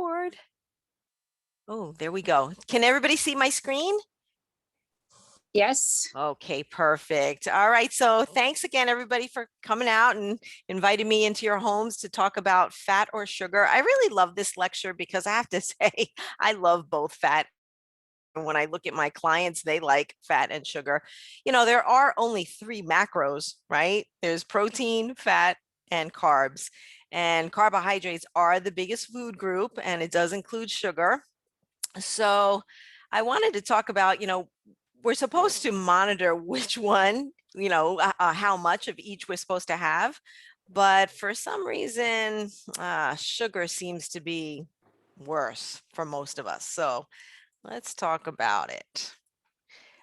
record. Oh, there we go. Can everybody see my screen? Yes. Okay, perfect. All right. So thanks again, everybody, for coming out and inviting me into your homes to talk about fat or sugar. I really love this lecture because I have to say, I love both fat. When I look at my clients, they like fat and sugar. You know, there are only three macros, right? There's protein, fat, and carbs. And carbohydrates are the biggest food group, and it does include sugar. So I wanted to talk about, we're supposed to monitor which one, how much of each we're supposed to have. But for some reason, sugar seems to be worse for most of us. So let's talk about it.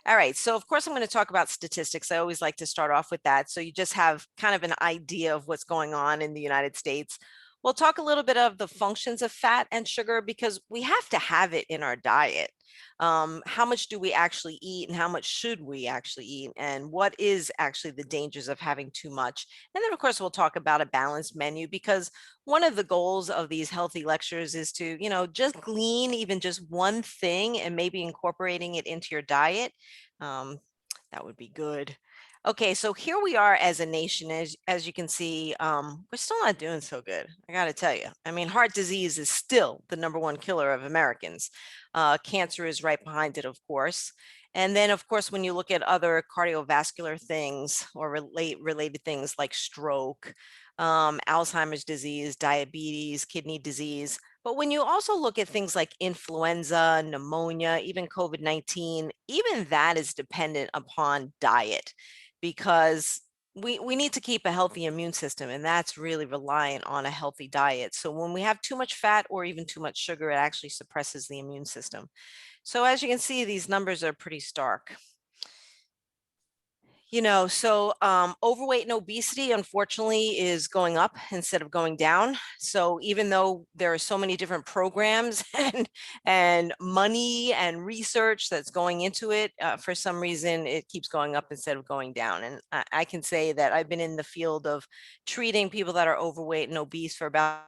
All right. So, of course, I'm going to talk about statistics. I always like to start off with that. So you just have kind of an idea of what's going on in the United States. We'll talk a little bit of the functions of fat and sugar because we have to have it in our diet. How much do we actually eat and how much should we actually eat? And what is actually the dangers of having too much? And then, of course, we'll talk about a balanced menu because one of the goals of these healthy lectures is to, just glean even just one thing and maybe incorporating it into your diet. Um, that would be good. Okay, so here we are as a nation. As you can see, we're still not doing so good. I got to tell you. I mean, heart disease is still the #1 killer of Americans. Cancer is right behind it, of course. And then, of course, when you look at other cardiovascular things or related things like stroke, Alzheimer's disease, diabetes, kidney disease. But when you also look at things like influenza, pneumonia, even COVID-19, even that is dependent upon diet because we need to keep a healthy immune system, and that's really reliant on a healthy diet. So when we have too much fat or even too much sugar, it actually suppresses the immune system. So as you can see, these numbers are pretty stark. Overweight and obesity, unfortunately, is going up instead of going down. So even though there are so many different programs and money and research that's going into it, for some reason, it keeps going up instead of going down. And I can say that I've been in the field of treating people that are overweight and obese for about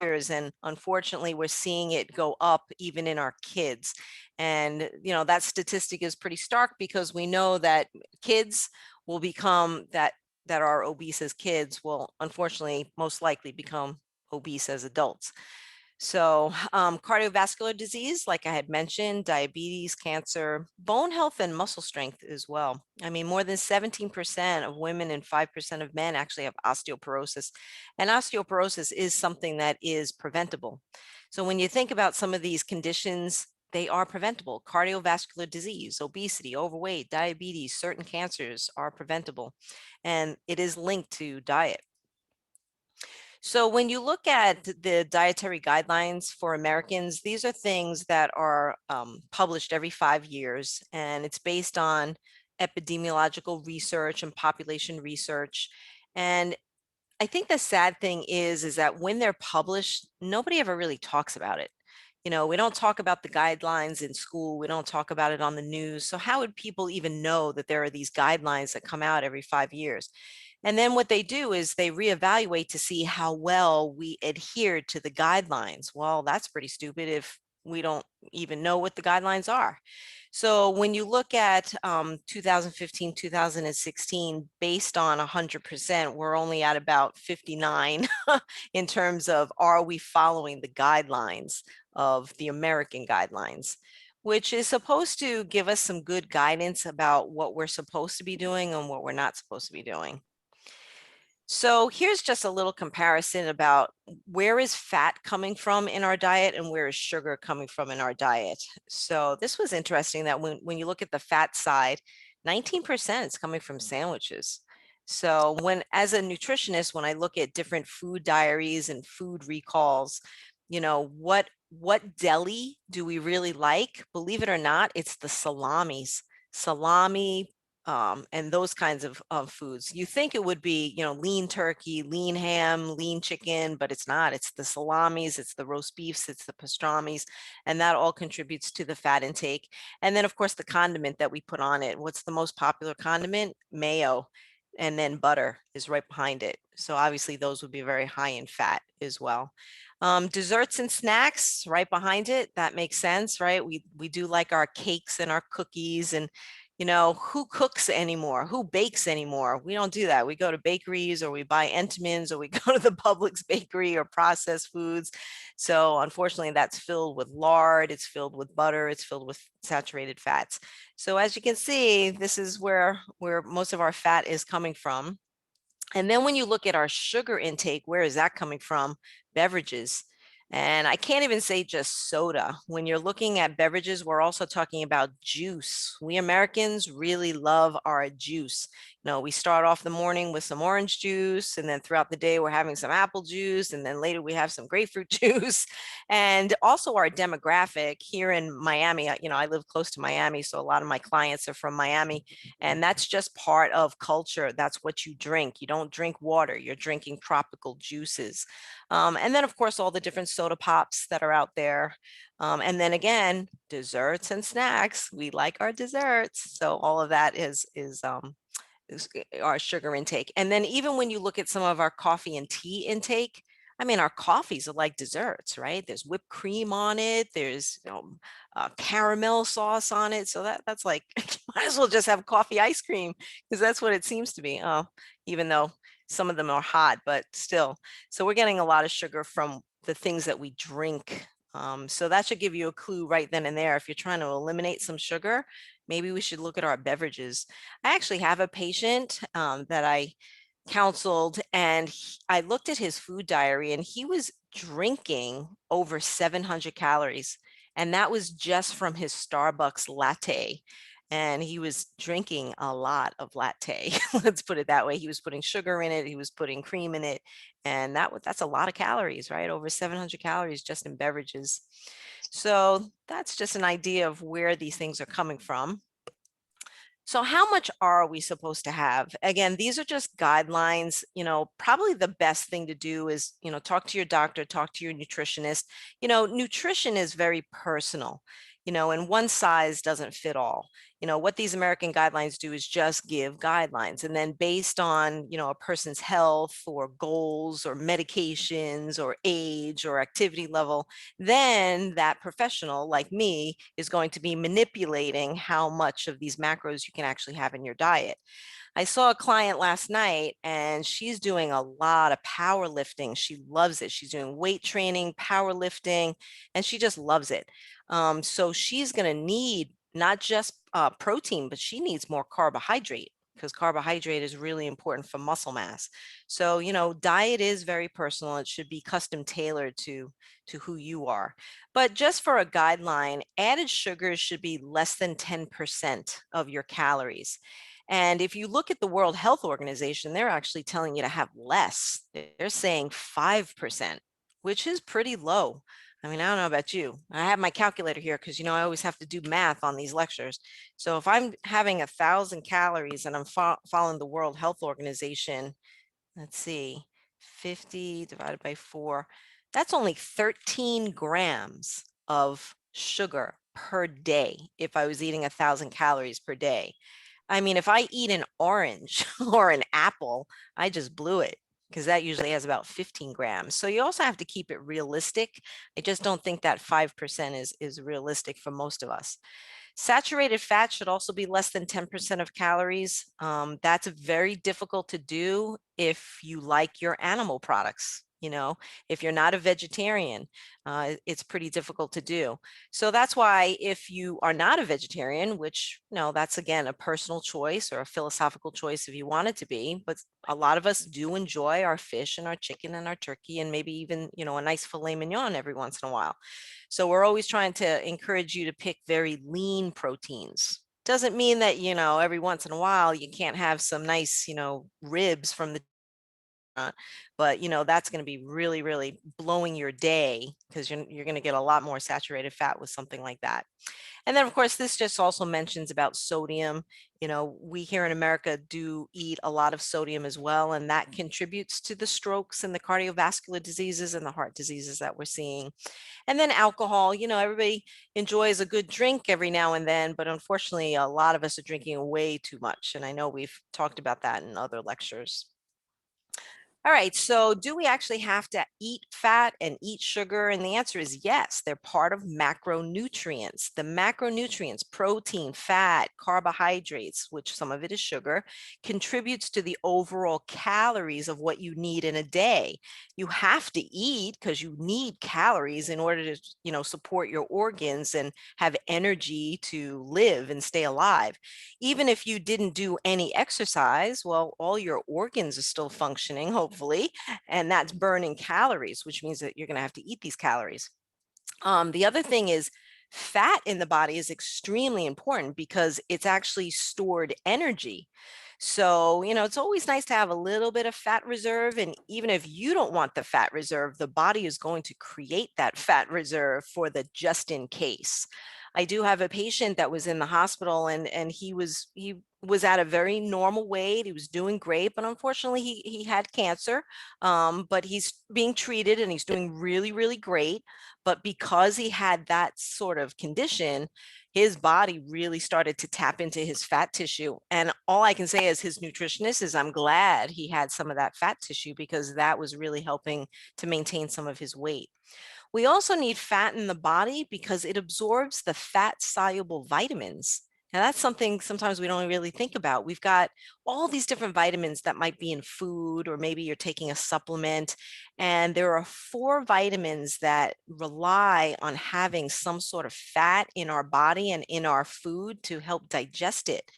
years, and unfortunately we're seeing it go up even in our kids. And that statistic is pretty stark because we know that kids will become that are obese as kids will unfortunately most likely become obese as adults. So cardiovascular disease, like I had mentioned, diabetes, cancer, bone health, and muscle strength as well. I mean, more than 17% of women and 5% of men actually have osteoporosis. And osteoporosis is something that is preventable. So when you think about some of these conditions, they are preventable. Cardiovascular disease, obesity, overweight, diabetes, certain cancers are preventable. And it is linked to diet. So when you look at the dietary guidelines for Americans, these are things that are published every 5 years, and it's based on epidemiological research and population research. And I think the sad thing is that when they're published, nobody ever really talks about it. We don't talk about the guidelines in school. We don't talk about it on the news. So how would people even know that there are these guidelines that come out every 5 years? And then what they do is they reevaluate to see how well we adhere to the guidelines. Well, that's pretty stupid if we don't even know what the guidelines are. So when you look at 2015, 2016, based on 100%, we're only at about 59 in terms of are we following the guidelines of the American guidelines, which is supposed to give us some good guidance about what we're supposed to be doing and what we're not supposed to be doing. So here's just a little comparison about where is fat coming from in our diet and where is sugar coming from in our diet. So this was interesting that when you look at the fat side, 19% is coming from sandwiches. So as a nutritionist, when I look at different food diaries and food recalls, what deli do we really like? Believe it or not, it's the salamis. Salami, and those kinds of foods. You think it would be, lean turkey, lean ham, lean chicken, but it's not. It's the salamis, it's the roast beefs, it's the pastrami's, and that all contributes to the fat intake. And then, of course, the condiment that we put on it. What's the most popular condiment? Mayo. and then butter is right behind it. So obviously those would be very high in fat as well. Desserts and snacks right behind it. That makes sense, right? We do like our cakes and our cookies, and who cooks anymore? Who bakes anymore? We don't do that. We go to bakeries, or we buy Entenmann's, or we go to the Publix bakery or processed foods. So unfortunately, that's filled with lard, it's filled with butter, it's filled with saturated fats. So as you can see, this is where most of our fat is coming from. And then when you look at our sugar intake, where is that coming from? Beverages. And I can't even say just soda. When you're looking at beverages, we're also talking about juice. We Americans really love our juice. We start off the morning with some orange juice, and then throughout the day, we're having some apple juice, and then later we have some grapefruit juice. And also our demographic here in Miami, I live close to Miami, so a lot of my clients are from Miami. And that's just part of culture. That's what you drink. You don't drink water, you're drinking tropical juices. And then, of course, all the different soda pops that are out there. And then again, desserts and snacks. We like our desserts. So all of that is our sugar intake. And then even when you look at some of our coffee and tea intake, I mean, our coffees are like desserts, right? There's whipped cream on it. There's caramel sauce on it. So that's like, might as well just have coffee ice cream, because that's what it seems to be. Oh, even though some of them are hot, but still. So we're getting a lot of sugar from the things that we drink. So that should give you a clue right then and there. If you're trying to eliminate some sugar, maybe we should look at our beverages. I actually have a patient that I counseled, and I looked at his food diary, and he was drinking over 700 calories. And that was just from his Starbucks latte. And he was drinking a lot of latte. Let's put it that way. He was putting sugar in it. He was putting cream in it. And that's a lot of calories, right? Over 700 calories just in beverages. So that's just an idea of where these things are coming from. So how much are we supposed to have? Again, these are just guidelines. Probably the best thing to do is, talk to your doctor, talk to your nutritionist. Nutrition is very personal, and one size doesn't fit all. What these American guidelines do is just give guidelines. And then based on, a person's health or goals or medications or age or activity level, then that professional like me is going to be manipulating how much of these macros you can actually have in your diet. I saw a client last night, and she's doing a lot of powerlifting. She loves it. She's doing weight training, powerlifting, and she just loves it. So she's going to need not just protein, but she needs more carbohydrate, because carbohydrate is really important for muscle mass. So, diet is very personal. It should be custom tailored to who you are. But just for a guideline, added sugars should be less than 10% of your calories. And if you look at the World Health Organization, they're actually telling you to have less. They're saying 5%, which is pretty low. I mean, I don't know about you. I have my calculator here because, I always have to do math on these lectures. So if I'm having 1,000 calories and I'm following the World Health Organization, let's see, 50 divided by 4, that's only 13 grams of sugar per day if I was eating 1,000 calories per day. I mean, if I eat an orange or an apple, I just blew it, because that usually has about 15 grams. So you also have to keep it realistic. I just don't think that 5% is realistic for most of us. Saturated fat should also be less than 10% of calories. That's very difficult to do if you like your animal products. If you're not a vegetarian, it's pretty difficult to do. So that's why if you are not a vegetarian, which, that's again a personal choice or a philosophical choice if you want it to be, but a lot of us do enjoy our fish and our chicken and our turkey, and maybe even, a nice filet mignon every once in a while. So we're always trying to encourage you to pick very lean proteins. Doesn't mean that, every once in a while you can't have some nice, ribs from the But that's going to be really, really blowing your day because you're going to get a lot more saturated fat with something like that. And then, of course, this just also mentions about sodium. We here in America do eat a lot of sodium as well, and that contributes to the strokes and the cardiovascular diseases and the heart diseases that we're seeing. And then alcohol, everybody enjoys a good drink every now and then, but unfortunately, a lot of us are drinking way too much. And I know we've talked about that in other lectures. All right, so do we actually have to eat fat and eat sugar? And the answer is yes, they're part of macronutrients. The macronutrients, protein, fat, carbohydrates, which some of it is sugar, contributes to the overall calories of what you need in a day. You have to eat because you need calories in order to, support your organs and have energy to live and stay alive. Even if you didn't do any exercise, well, all your organs are still functioning, hopefully, and that's burning calories, which means that you're going to have to eat these calories. The other thing is fat in the body is extremely important because it's actually stored energy. So, it's always nice to have a little bit of fat reserve. And even if you don't want the fat reserve, the body is going to create that fat reserve for the just in case. I do have a patient that was in the hospital and he was at a very normal weight. He was doing great, but unfortunately he had cancer. But he's being treated and he's doing really, really great. But because he had that sort of condition, his body really started to tap into his fat tissue. And all I can say as his nutritionist is I'm glad he had some of that fat tissue because that was really helping to maintain some of his weight. We also need fat in the body because it absorbs the fat soluble vitamins. Now, that's something sometimes we don't really think about. We've got all these different vitamins that might be in food, or maybe you're taking a supplement. And there are 4 vitamins that rely on having some sort of fat in our body and in our food to help digest it.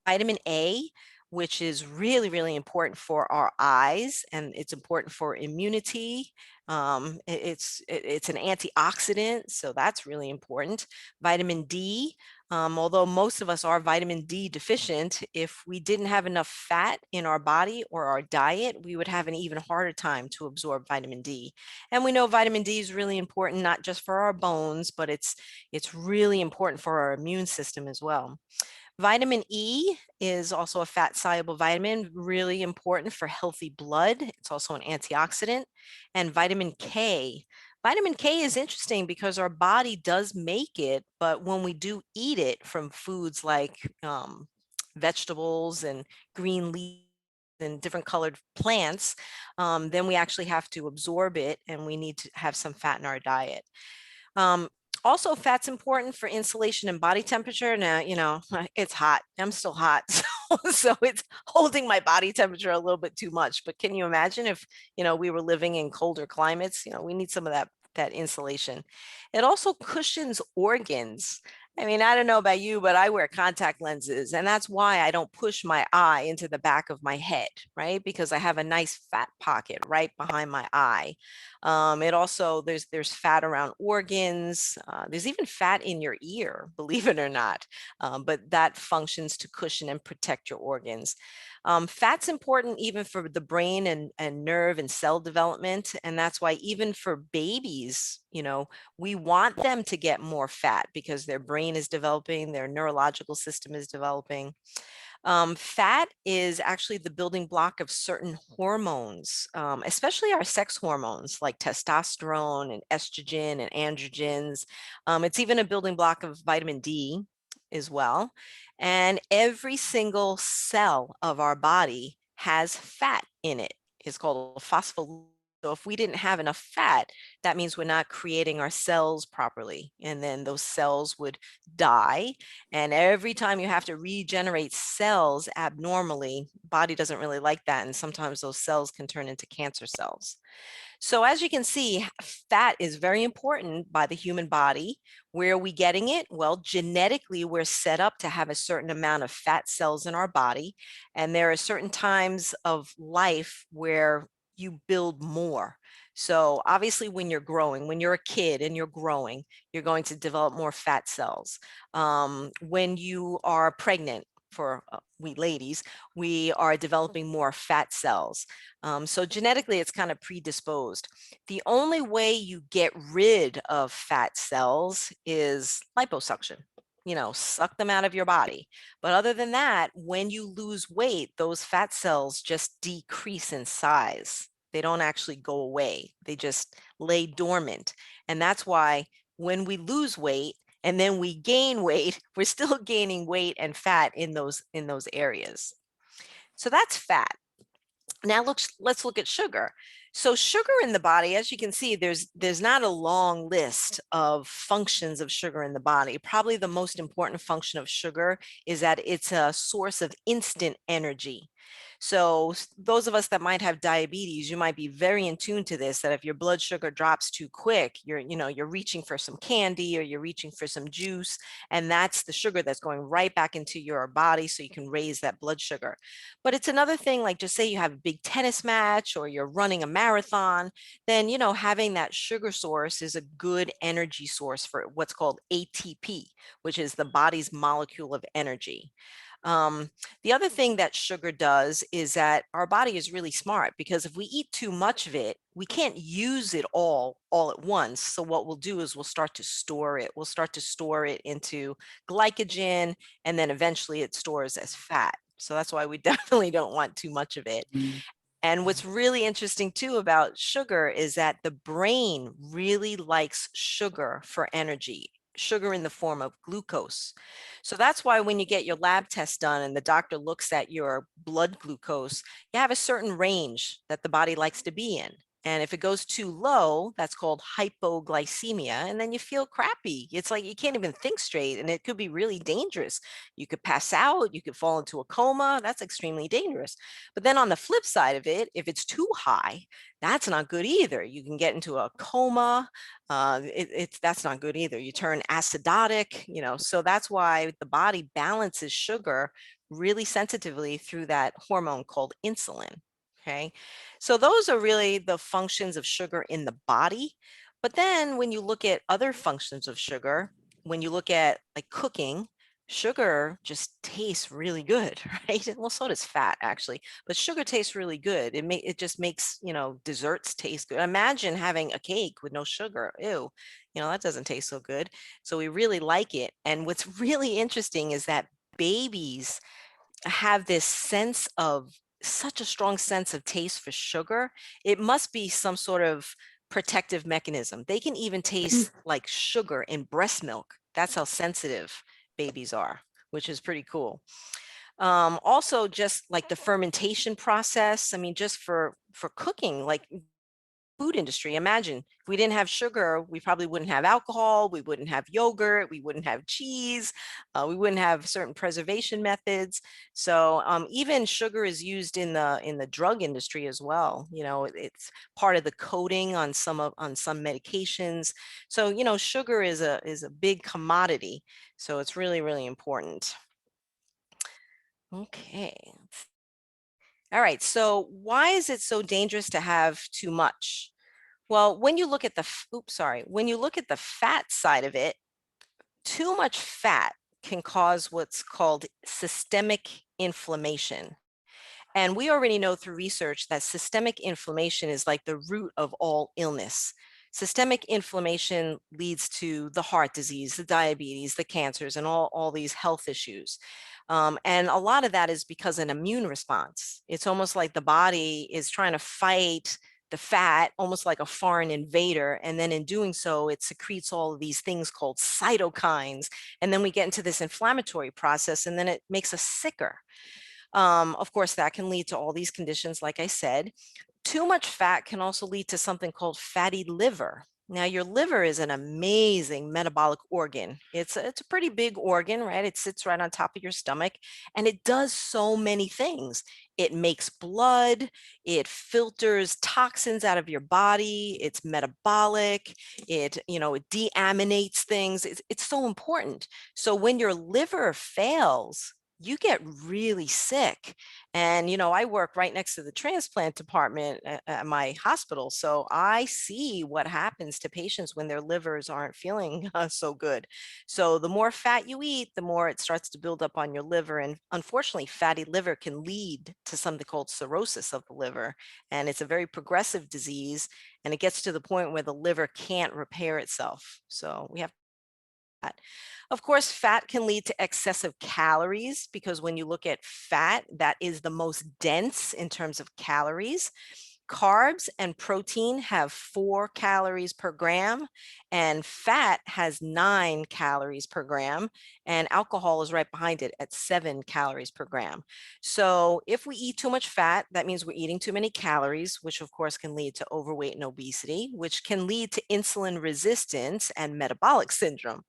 Vitamin A, which is really, really important for our eyes, and it's important for immunity. It's an antioxidant, so that's really important. Vitamin D, although most of us are vitamin D deficient, if we didn't have enough fat in our body or our diet, we would have an even harder time to absorb vitamin D. And we know vitamin D is really important, not just for our bones, but it's really important for our immune system as well. Vitamin E is also a fat soluble vitamin, really important for healthy blood. It's also an antioxidant. And vitamin K. Vitamin K is interesting because our body does make it, but when we do eat it from foods like vegetables and green leaves and different colored plants, then we actually have to absorb it and we need to have some fat in our diet. Um, Also, fat's important for insulation and body temperature. Now, it's hot. I'm still hot. So it's holding my body temperature a little bit too much. But can you imagine if, we were living in colder climates? We need some of that insulation. It also cushions organs. I mean, I don't know about you, but I wear contact lenses, and that's why I don't push my eye into the back of my head, right? Because I have a nice fat pocket right behind my eye. It also there's fat around organs. There's even fat in your ear, believe it or not, but that functions to cushion and protect your organs. Fat's important even for the brain and nerve and cell development, and that's why even for babies, we want them to get more fat because their brain is developing, their neurological system is developing. Fat is actually the building block of certain hormones, especially our sex hormones like testosterone and estrogen and androgens. It's even a building block of vitamin D as well. And every single cell of our body has fat in it. It's called a phospholipid. So if we didn't have enough fat, that means we're not creating our cells properly. And then those cells would die. And every time you have to regenerate cells abnormally, body doesn't really like that. And sometimes those cells can turn into cancer cells. So as you can see, fat is very important by the human body. Where are we getting it? Well, genetically, we're set up to have a certain amount of fat cells in our body. And there are certain times of life where you build more. So obviously when you're growing, when you're a kid and you're growing, you're going to develop more fat cells. When you are pregnant, we ladies, we are developing more fat cells. So genetically, it's kind of predisposed. The only way you get rid of fat cells is liposuction. Suck them out of your body. But other than that, when you lose weight, those fat cells just decrease in size. They don't actually go away. They just lay dormant. And that's why when we lose weight and then we gain weight, we're still gaining weight and fat in those areas. So that's fat. Now let's look at sugar. So sugar in the body, as you can see, there's not a long list of functions of sugar in the body. Probably the most important function of sugar is that it's a source of instant energy. So those of us that might have diabetes, you might be very in tune to this, that if your blood sugar drops too quick, you're reaching for some candy or you're reaching for some juice, and that's the sugar that's going right back into your body so you can raise that blood sugar. But it's another thing, like just say you have a big tennis match or you're running a marathon, then, having that sugar source is a good energy source for what's called ATP, which is the body's molecule of energy. The other thing that sugar does is that our body is really smart, because if we eat too much of it, we can't use it all at once. So what we'll do is we'll start to store it. We'll start to store it into glycogen, and then eventually it stores as fat. So that's why we definitely don't want too much of it. And what's really interesting too about sugar is that the brain really likes sugar for energy, sugar in the form of glucose. So that's why when you get your lab test done and the doctor looks at your blood glucose, you have a certain range that the body likes to be in. And if it goes too low, that's called hypoglycemia, and then you feel crappy. It's like you can't even think straight, and it could be really dangerous. You could pass out, you could fall into a coma. That's extremely dangerous. But then on the flip side of it, if it's too high, that's not good either. You can get into a coma. That's not good either. You turn acidotic, so that's why the body balances sugar really sensitively through that hormone called insulin. Okay, so those are really the functions of sugar in the body. But then when you look at other functions of sugar, when you look at like cooking, sugar just tastes really good, right? Well, so does fat actually, but sugar tastes really good. It just makes, desserts taste good. Imagine having a cake with no sugar. Ew, that doesn't taste so good. So we really like it. And what's really interesting is that babies have this such a strong sense of taste for sugar. It must be some sort of protective mechanism. They can even taste like sugar in breast milk. That's how sensitive babies are, which is pretty cool. Also, just like the fermentation process, I mean, just for cooking, like food industry, imagine if we didn't have sugar, we probably wouldn't have alcohol, we wouldn't have yogurt, we wouldn't have cheese, we wouldn't have certain preservation methods. So even sugar is used in the drug industry as well. It's part of the coating on some medications. So sugar is a big commodity. So it's really, really important. Okay. All right. So why is it so dangerous to have too much? Well, when you look at when you look at the fat side of it, too much fat can cause what's called systemic inflammation. And we already know through research that systemic inflammation is like the root of all illness. Systemic inflammation leads to the heart disease, the diabetes, the cancers, and all these health issues. And a lot of that is because an immune response. It's almost like the body is trying to fight the fat, almost like a foreign invader. And then in doing so, it secretes all of these things called cytokines. And then we get into this inflammatory process, and then it makes us sicker. Of course, that can lead to all these conditions, like I said. Too much fat can also lead to something called fatty liver. Now, your liver is an amazing metabolic organ. It's a pretty big organ, right? It sits right on top of your stomach, and it does so many things. It makes blood, it filters toxins out of your body, it's metabolic, it deaminates things. It's so important. So when your liver fails, you get really sick. And, I work right next to the transplant department at my hospital. So I see what happens to patients when their livers aren't feeling so good. So the more fat you eat, the more it starts to build up on your liver. And unfortunately, fatty liver can lead to something called cirrhosis of the liver. And it's a very progressive disease. And it gets to the point where the liver can't repair itself. So we have that. Of course, fat can lead to excessive calories because when you look at fat, that is the most dense in terms of calories. Carbs and protein have 4 calories per gram, and fat has 9 calories per gram, and alcohol is right behind it at 7 calories per gram. So if we eat too much fat, that means we're eating too many calories, which of course can lead to overweight and obesity, which can lead to insulin resistance and metabolic syndrome.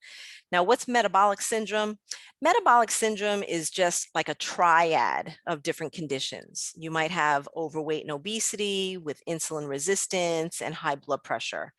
Now, what's metabolic syndrome? Metabolic syndrome is just like a triad of different conditions. You might have overweight and obesity with insulin resistance and high blood pressure.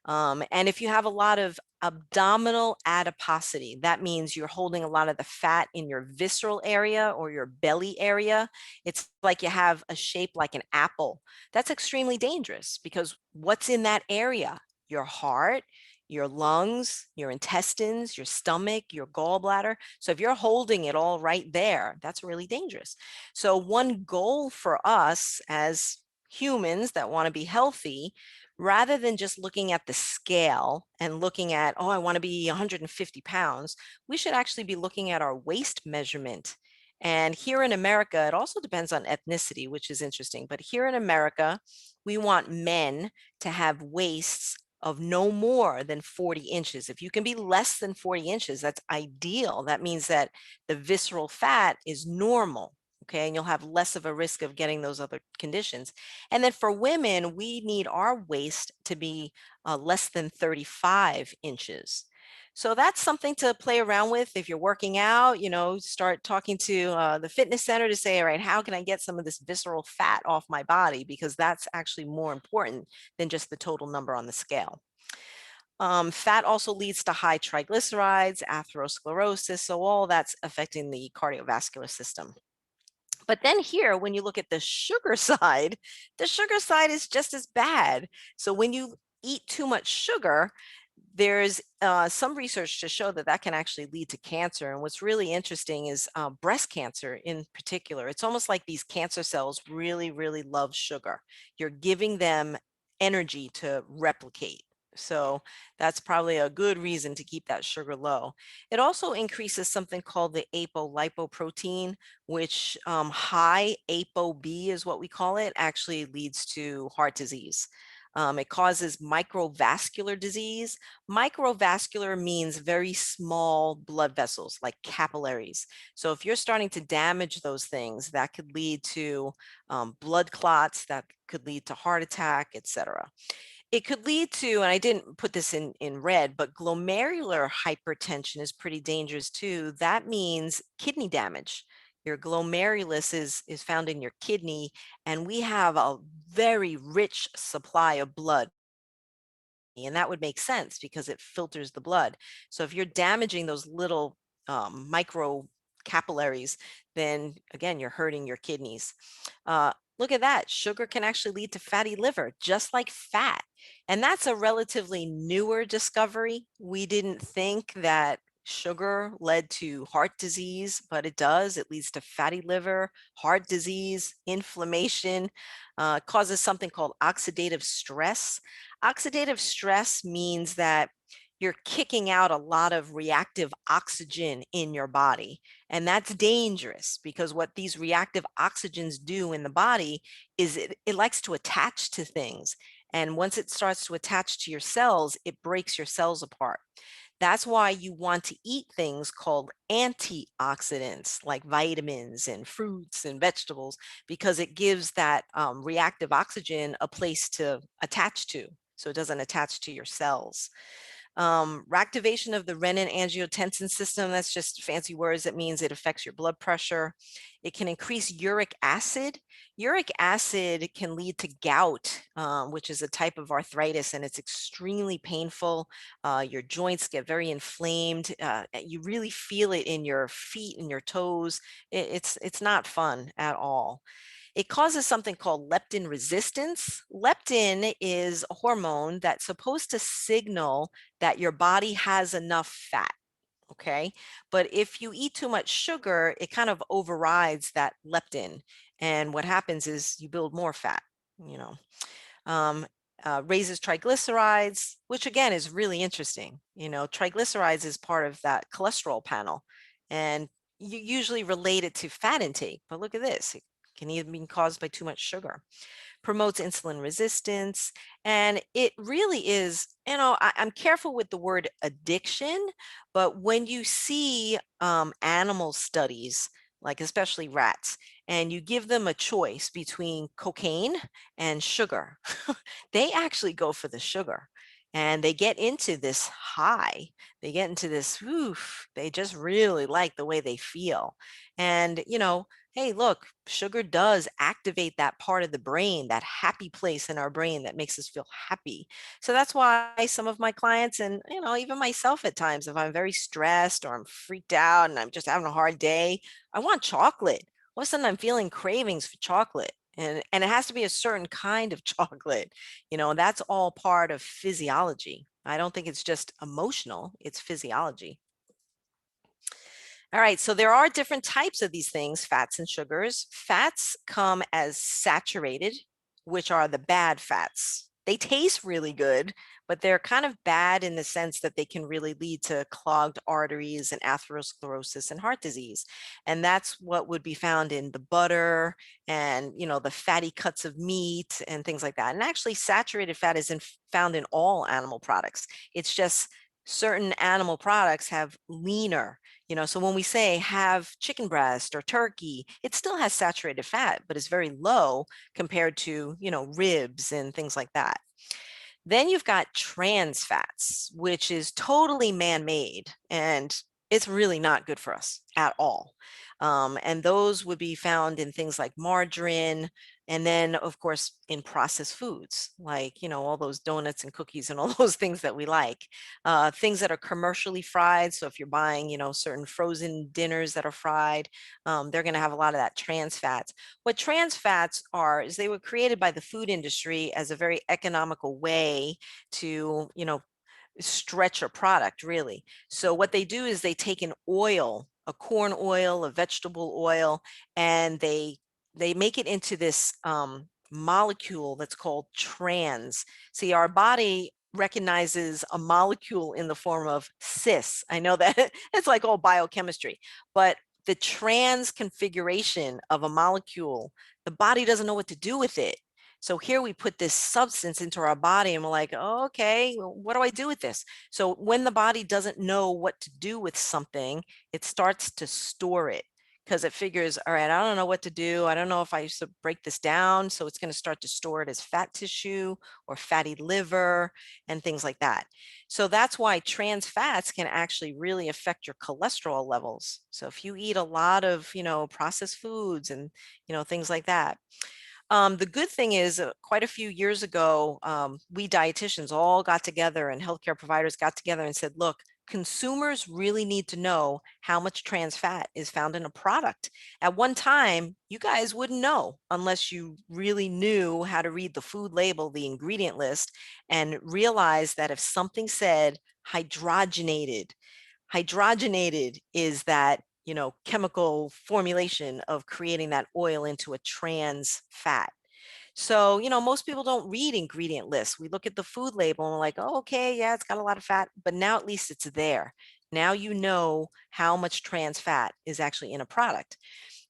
And if you have a lot of abdominal adiposity, that means you're holding a lot of the fat in your visceral area or your belly area. It's like you have a shape like an apple. That's extremely dangerous because what's in that area? Your heart, your lungs, your intestines, your stomach, your gallbladder. So if you're holding it all right there, that's really dangerous. So one goal for us as humans that want to be healthy, rather than just looking at the scale and looking at, oh, I want to be 150 pounds, we should actually be looking at our waist measurement. And here in America, it also depends on ethnicity, which is interesting. But here in America, we want men to have waists of no more than 40 inches. If you can be less than 40 inches, that's ideal. That means that the visceral fat is normal. Okay, and you'll have less of a risk of getting those other conditions. And then for women, we need our waist to be less than 35 inches. So that's something to play around with if you're working out, start talking to the fitness center to say, all right, how can I get some of this visceral fat off my body? Because that's actually more important than just the total number on the scale. Fat also leads to high triglycerides, atherosclerosis, so all that's affecting the cardiovascular system. But then here, when you look at the sugar side is just as bad. So when you eat too much sugar, there's some research to show that that can actually lead to cancer. And what's really interesting is breast cancer in particular. It's almost like these cancer cells really, really love sugar. You're giving them energy to replicate. So that's probably a good reason to keep that sugar low. It also increases something called the apolipoprotein, which high ApoB is what we call it, actually leads to heart disease. It causes microvascular disease. Microvascular means very small blood vessels, like capillaries. So if you're starting to damage those things, that could lead to blood clots, that could lead to heart attack, etc. It could lead to, and I didn't put this in red, but glomerular hypertension is pretty dangerous too. That means kidney damage. Your glomerulus is found in your kidney, and we have a very rich supply of blood. And that would make sense because it filters the blood. So if you're damaging those little micro capillaries, then again, you're hurting your kidneys. Look at that. Sugar can actually lead to fatty liver, just like fat. And that's a relatively newer discovery. We didn't think that sugar led to heart disease, but it does. It leads to fatty liver, heart disease, inflammation, causes something called oxidative stress. Oxidative stress means that you're kicking out a lot of reactive oxygen in your body. And that's dangerous because what these reactive oxygens do in the body is it likes to attach to things. And once it starts to attach to your cells, it breaks your cells apart. That's why you want to eat things called antioxidants like vitamins and fruits and vegetables, because it gives that reactive oxygen a place to attach to, so it doesn't attach to your cells. Reactivation of the renin angiotensin system, that's just fancy words. That means it affects your blood pressure. It can increase uric acid. Uric acid can lead to gout, which is a type of arthritis, and it's extremely painful. Your joints get very inflamed. You really feel it in your feet and your toes. It's not fun at all. It causes something called leptin resistance. Leptin is a hormone that's supposed to signal that your body has enough fat. Okay. But if you eat too much sugar, it kind of overrides that leptin. And what happens is you build more fat, you know. Um, Raises triglycerides, which again is really interesting. Triglycerides is part of that cholesterol panel, and you usually relate it to fat intake. But look at this, it can even be caused by too much sugar. Promotes insulin resistance. And it really is, I'm careful with the word addiction, but when you see animal studies, like especially rats, and you give them a choice between cocaine and sugar, they actually go for the sugar. And they get into this high. They get into this, oof, they just really like the way they feel. And, hey, look, sugar does activate that part of the brain, that happy place in our brain that makes us feel happy. So that's why some of my clients and, even myself at times, if I'm very stressed or I'm freaked out and I'm just having a hard day, I want chocolate. All of a sudden I'm feeling cravings for chocolate. And it has to be a certain kind of chocolate, that's all part of physiology. I don't think it's just emotional, it's physiology. All right, so there are different types of these things, fats and sugars. Fats come as saturated, which are the bad fats. They taste really good, but they're kind of bad in the sense that they can really lead to clogged arteries and atherosclerosis and heart disease. And that's what would be found in the butter and, the fatty cuts of meat and things like that. And actually, saturated fat is found in all animal products. It's just certain animal products have leaner. So when we say have chicken breast or turkey, it still has saturated fat, but it's very low compared to, ribs and things like that. Then you've got trans fats, which is totally man-made, and it's really not good for us at all. And those would be found in things like margarine, and then, of course, in processed foods, like, all those donuts and cookies and all those things that we like. Things that are commercially fried. So if you're buying, certain frozen dinners that are fried, they're going to have a lot of that trans fats. What trans fats are is they were created by the food industry as a very economical way to, stretch a product, really. So what they do is they take an oil, a corn oil, a vegetable oil, and they make it into this molecule that's called trans. See, our body recognizes a molecule in the form of cis. I know that it's like all biochemistry, but the trans configuration of a molecule, the body doesn't know what to do with it. So here we put this substance into our body and we're like, oh, okay, well, what do I do with this? So when the body doesn't know what to do with something, it starts to store it because it figures, all right, I don't know what to do. I don't know if I used to break this down. So it's going to start to store it as fat tissue or fatty liver and things like that. So that's why trans fats can actually really affect your cholesterol levels. So if you eat a lot of, processed foods and, things like that. The good thing is, quite a few years ago, we dietitians all got together and healthcare providers got together and said, look, consumers really need to know how much trans fat is found in a product. At one time, you guys wouldn't know unless you really knew how to read the food label, the ingredient list, and realize that if something said hydrogenated, hydrogenated is that, chemical formulation of creating that oil into a trans fat. So, most people don't read ingredient lists. We look at the food label and we're like, oh, okay, yeah, it's got a lot of fat, but now at least it's there. Now you know how much trans fat is actually in a product.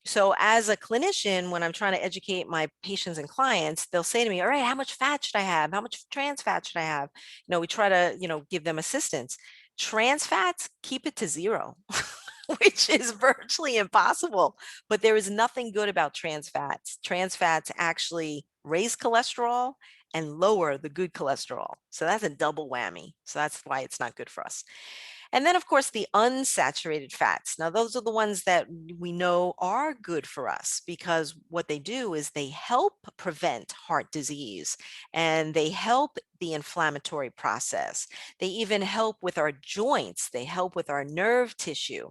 So as a clinician, when I'm trying to educate my patients and clients, they'll say to me, all right, how much fat should I have? How much trans fat should I have? We try to, give them assistance. Trans fats, keep it to zero, which is virtually impossible. But there is nothing good about trans fats. Trans fats actually raise cholesterol and lower the good cholesterol. So that's a double whammy. So that's why it's not good for us. And then, of course, the unsaturated fats. Now, those are the ones that we know are good for us because what they do is they help prevent heart disease and they help the inflammatory process. They even help with our joints. They help with our nerve tissue.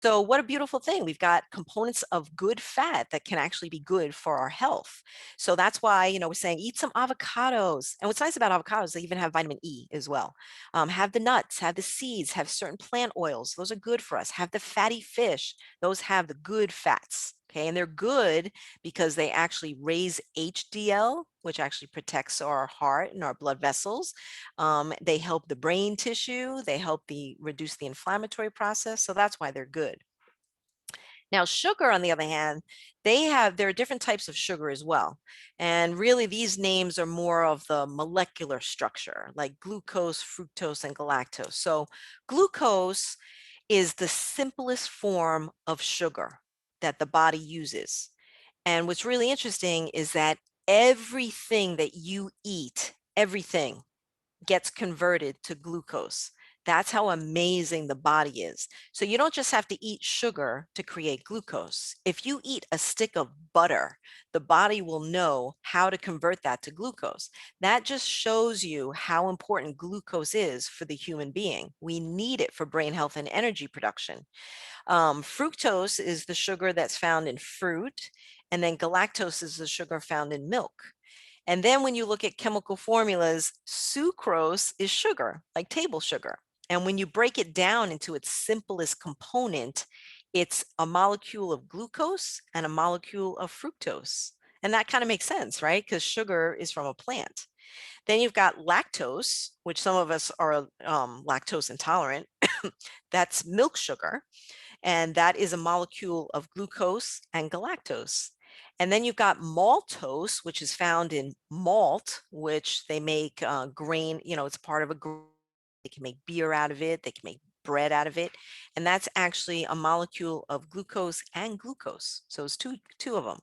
So what a beautiful thing. We've got components of good fat that can actually be good for our health. So that's why, we're saying eat some avocados. And what's nice about avocados, they even have vitamin E as well. Have the nuts, have the seeds, have certain plant oils. Those are good for us. Have the fatty fish. Those have the good fats. Okay, and they're good because they actually raise HDL, which actually protects our heart and our blood vessels. They help the brain tissue. They help reduce the inflammatory process. So that's why they're good. Now, sugar, on the other hand, there are different types of sugar as well. And really, these names are more of the molecular structure, like glucose, fructose, and galactose. So glucose is the simplest form of sugar that the body uses. And what's really interesting is that everything that you eat, everything gets converted to glucose. That's how amazing the body is. So you don't just have to eat sugar to create glucose. If you eat a stick of butter, the body will know how to convert that to glucose. That just shows you how important glucose is for the human being. We need it for brain health and energy production. Fructose is the sugar that's found in fruit, and then galactose is the sugar found in milk. And then when you look at chemical formulas, sucrose is sugar, like table sugar. And when you break it down into its simplest component, it's a molecule of glucose and a molecule of fructose. And that kind of makes sense, right? Because sugar is from a plant. Then you've got lactose, which some of us are lactose intolerant. That's milk sugar. And that is a molecule of glucose and galactose. And then you've got maltose, which is found in malt, which they make grain, it's part of a grain. They can make beer out of it. They can make bread out of it. And that's actually a molecule of glucose and glucose. So it's two of them.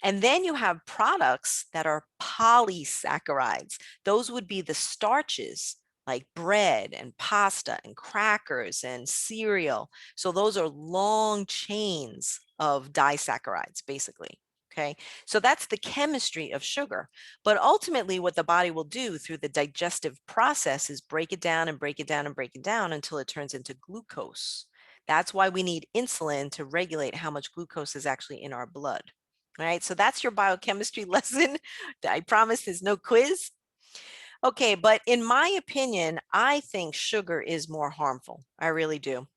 And then you have products that are polysaccharides. Those would be the starches like bread and pasta and crackers and cereal. So those are long chains of disaccharides, basically. Okay, so that's the chemistry of sugar. But ultimately, what the body will do through the digestive process is break it down and break it down and break it down until it turns into glucose. That's why we need insulin to regulate how much glucose is actually in our blood. All right, so that's your biochemistry lesson. I promise there's no quiz. Okay, but in my opinion, I think sugar is more harmful. I really do.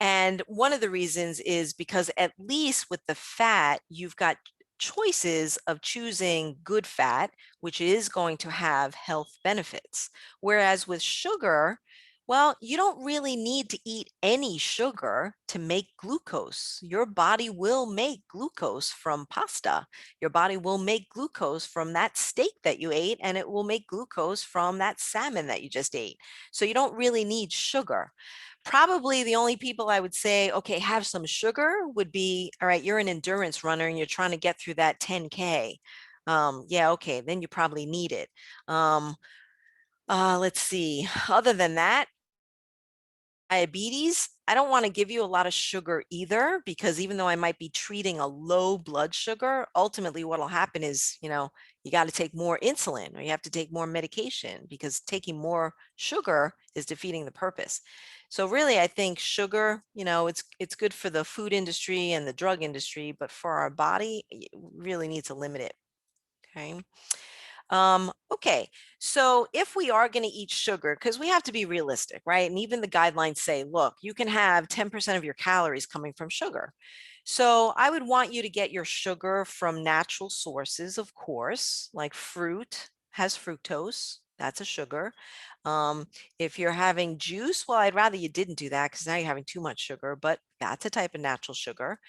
And one of the reasons is because at least with the fat, you've got choices of choosing good fat, which is going to have health benefits. Whereas with sugar, well, you don't really need to eat any sugar to make glucose. Your body will make glucose from pasta. Your body will make glucose from that steak that you ate, and it will make glucose from that salmon that you just ate. So you don't really need sugar. Probably the only people I would say, okay, have some sugar would be, all right, you're an endurance runner and you're trying to get through that 10K. Yeah, okay, then you probably need it. Let's see. Other than that, diabetes, I don't want to give you a lot of sugar either, because even though I might be treating a low blood sugar, ultimately what will happen is, you got to take more insulin or you have to take more medication because taking more sugar is defeating the purpose. So really, I think sugar, it's good for the food industry and the drug industry, but for our body, we really need to limit it. Okay. Okay, so if we are going to eat sugar, because we have to be realistic, right? And even the guidelines say, look, you can have 10% of your calories coming from sugar. So I would want you to get your sugar from natural sources, of course, like fruit has fructose. That's a sugar. Um, if you're having juice, well, I'd rather you didn't do that because now you're having too much sugar, but that's a type of natural sugar.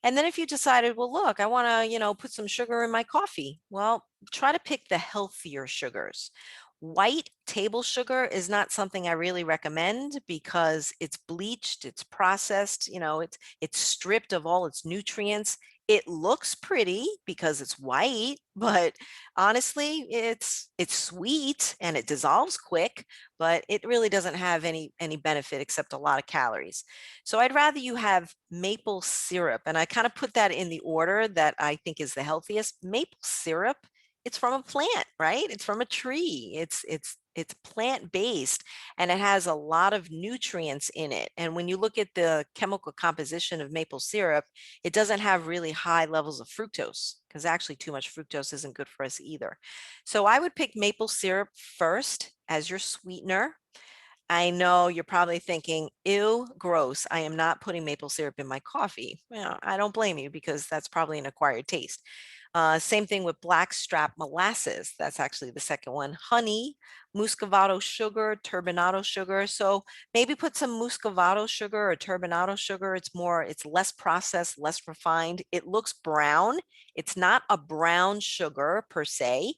And then if you decided, well, look, I want to, put some sugar in my coffee. Well, try to pick the healthier sugars. White table sugar is not something I really recommend because it's bleached, it's processed, it's stripped of all its nutrients. It looks pretty because it's white, but honestly, it's sweet and it dissolves quick, but it really doesn't have any benefit except a lot of calories. So I'd rather you have maple syrup, and I kind of put that in the order that I think is the healthiest. Maple syrup, it's from a plant, right? It's from a tree. It's plant-based and it has a lot of nutrients in it. And when you look at the chemical composition of maple syrup, it doesn't have really high levels of fructose because actually too much fructose isn't good for us either. So I would pick maple syrup first as your sweetener. I know you're probably thinking, ew, gross. I am not putting maple syrup in my coffee. Well, I don't blame you because that's probably an acquired taste. Same thing with blackstrap molasses. That's actually the second one. Honey, muscovado sugar, turbinado sugar. So maybe put some muscovado sugar or turbinado sugar. It's less processed, less refined. It looks brown. It's not a brown sugar per se.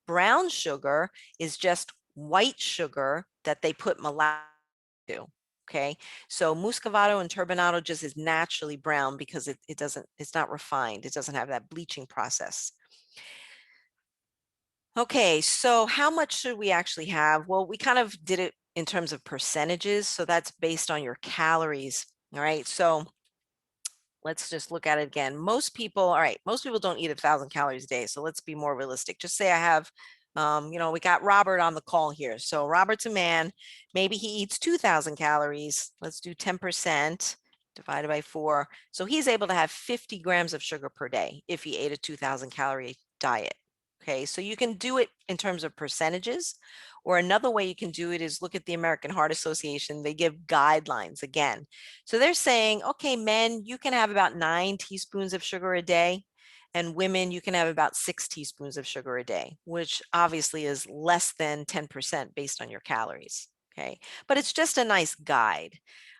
Brown sugar is just white sugar that they put molasses to. Okay, so muscovado and turbinado just is naturally brown because it's not refined. It doesn't have that bleaching process. Okay, so how much should we actually have? Well, we kind of did it in terms of percentages. So that's based on your calories. All right, so let's just look at it again. Most people don't eat 1,000 calories a day. So let's be more realistic. Just say I have, we got Robert on the call here. So Robert's a man. Maybe he eats 2,000 calories. Let's do 10% divided by 4. So he's able to have 50 grams of sugar per day if he ate a 2,000 calorie diet. Okay, so you can do it in terms of percentages, or another way you can do it is look at the American Heart Association. They give guidelines again. So they're saying, okay, men, you can have about 9 teaspoons of sugar a day, and women, you can have about 6 teaspoons of sugar a day, which obviously is less than 10% based on your calories. Okay, but it's just a nice guide.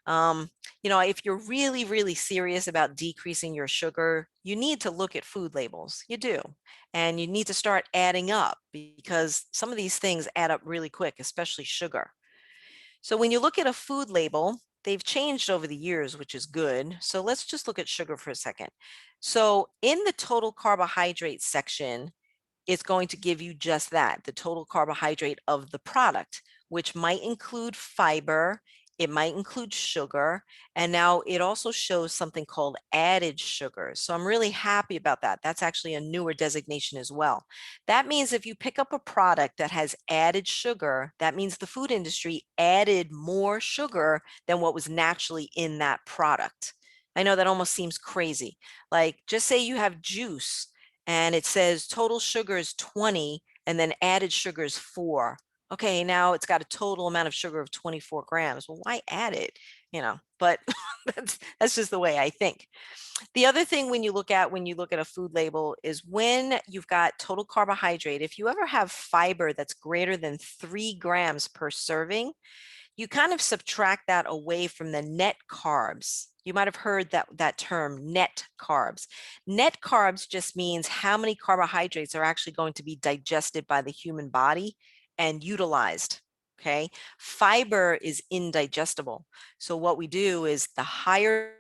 Um, if you're really, really serious about decreasing your sugar, you need to look at food labels. You do. And you need to start adding up because some of these things add up really quick, especially sugar. So when you look at a food label, they've changed over the years, which is good. So let's just look at sugar for a second. So in the total carbohydrate section, it's going to give you just that, the total carbohydrate of the product, which might include fiber, it might include sugar, and now it also shows something called added sugar. So I'm really happy about that. That's actually a newer designation as well. That means if you pick up a product that has added sugar, that means the food industry added more sugar than what was naturally in that product. I know that almost seems crazy. Like just say you have juice and it says total sugar is 20 and then added sugar is 4. Okay, now it's got a total amount of sugar of 24 grams. Well, why add it? But that's just the way I think. The other thing when you look at a food label is when you've got total carbohydrate, if you ever have fiber that's greater than 3 grams per serving, you kind of subtract that away from the net carbs. You might have heard that term, net carbs. Net carbs just means how many carbohydrates are actually going to be digested by the human body and utilized. Okay. Fiber is indigestible. So what we do is the higher